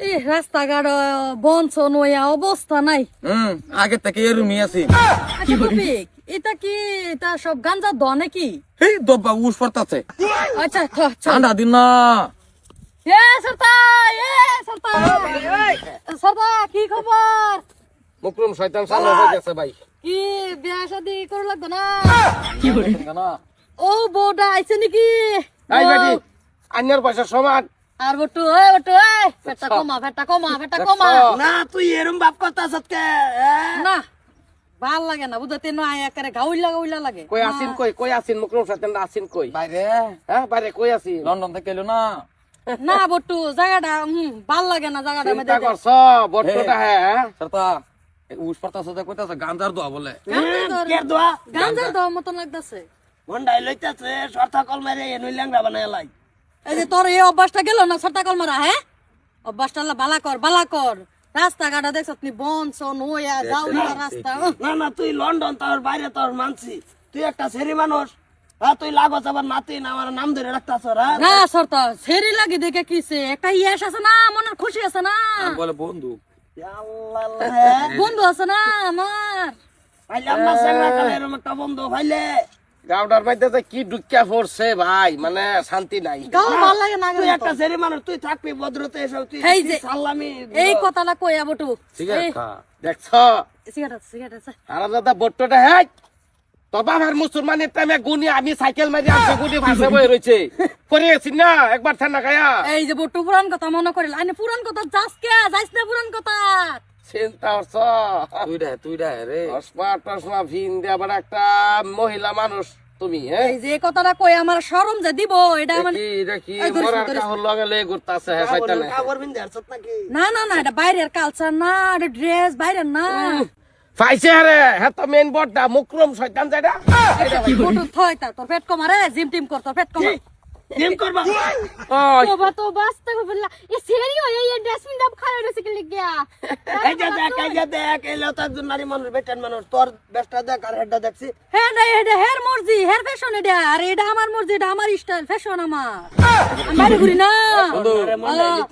এই রাস্তাঘাট বনছন হইয়া অবস্থা নাই। আগে থেকে এরুমি আছি। আচ্ছা রফিক, এটা কি এটা সব গাঞ্জা দ নাকি? এই দব্বা উস পড়তাছে। আচ্ছা চল। ঠান্ডা দিন না। এ সরতা, সরতা কি খবর? মুকরম শয়তান সালা হয়ে গেছে ভাই। কি বিয়া শাদি করা লাগবে না? কি করে না? ও বউটা আইছে নাকি? এই বেটি, আন্যার পয়সা সমান। আর বটু পেটটা কমা। না তুই এরম বাপ করতাছ কে? না ভাল লাগে না বুঝতে না, একারে গাউইলা লাগে। কই আসিন কই আসিন মুকরম শয়তান আসিন কই? বাইরে হ্যাঁ বাইরে কই আসিন? লন্ডন থেকে এলো না। না বটু জায়গাটা ভাল লাগে না জায়গাটা চিন্তা করছ বট্টটা হ্যাঁ? সরতা উস পড়তাছে যে কইতাছে গাঞ্জার দোয়া বলে। কে দোয়া গাঞ্জার দাও মতন লাগতেছে। গন্ডাই লইতাছে সরতা কল মারে এনুই ল্যাংড়া বানায় লাই। এই যে তোর এই অভ্যাসটা গেল না সরতা কলমারা, হ্যাঁ অভ্যাসটা বালা কর। রাস্তাঘাটা দেখছ তুমি বনছন হইয়া গাউইলা রাস্তা। না তুই লন্ডন তোর বাইরে তোর মানছি, তুই একটা সেরি মানুষ। হ্যাঁ তুই লাগছ আবার নাতিন আমার নাম ধরে রাখতাছ। না সরতা সেরি লাগি দেখে কিছে একটা ইয়াস আছে না, মনের খুশি আছে না, বলে বন্ধু। বন্ধু আছে না আমার। ভাইলাম না সেংরা কালে এরম একটা বন্ধু ভাইলে। গাউডার মধ্যে যে কি ঢুকিয়া পড়ছে ভাই, মানে শান্তি নাই। গাও ভাল লাগে না তুই একটা সেরি মানুষ, তুই থাকবি ভদ্রতে এসব তুই এই যে সালামি। এই কথাটা কইয়া বটু সিগারেট খা দেখছ? সিগারেট আছে। আরামদাদা বট্টটা হ্যাঁ তোর বাবার মুসলমানের টাইমে গুনি আমি সাইকেল মারি আসছে গুনি ভাসে বয়ে রয়েছে করে আছি না একবার ঠান্ডা খায়া। এই যে বটু পুরান কথা মনে করিল, আইনে পুরান কথা যাস না পুরান কথা। চিন্তা করছ? তুই রে রে। টসমা ভিন দিয়ে আবার একটা মহিলা মানুষ তুমি হ্যাঁ? এই যে কথাটা কই আমার শরম যে দিব এটা মানে দেখি এই ধরিস, মরার ধরিস। কাহর লগে লগে ঘুরতাছে হ্যাঁ শয়তানে। কাপড় বিন্দে আসছ নাকি? না এটা বাইরের কালচার না, এটা ড্রেস বাইরের না। পাইছে রে হ্যাঁ তো মেইন বোর্ডটা মুকরম শয়তান যেটা। বটু থয় তা তোর পেট কমা রে, জিম টিম কর তোর পেট কমা। জিম করবা? ওই তোবা তো বাস্তা বললা এ সেরি হয়ে এই ড্রেসিং ডাব খায় রইছে কি লাগিয়া এই যে দেখ এলো তো একজন নারী মানুষ বেটেন মানুষ, তোর বেস্টটা দেখ আর হেডটা দেখছি। হ্যাঁ এটা হের মর্জি হের ফ্যাশন এটা, আর এটা আমার মর্জি, এটা আমার স্টাইল ফ্যাশন আমার। আমি বাইরে ঘুরি না। বন্ধু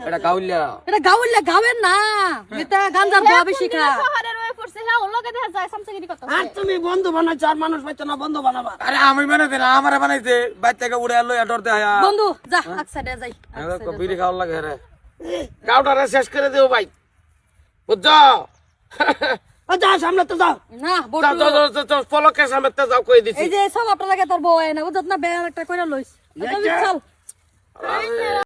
এটা গাউলিয়া। এটা গাওয়ের না, এটা গাঞ্জার দোয়া বেশি খা। শহরের ওই পড়ছে হ্যাঁ ও লগে দেখা যায় সামসাগিরি কথা আর তুমি বন্ধু বানাই, চার মানুষ পাইছো না বন্ধু বানাবা? আরে আমি বানাইতে না, আমারে বানাইছে। বাচ্চাকে উড়ে আলো এডর দেয়া। বন্ধু যা এক সাইডে যাই। বিড়ি খাওয়ার লাগে রে। গাউডারে শেষ করে দেও ভাই বুঝছো? যা সামনে তো যাও। না বটু পলকের সামনে যাও কই দিছি। এই যে সব আপনার লাগে তোর বউ না বুঝত না, বেয়ার একটা কইরা লইস। চল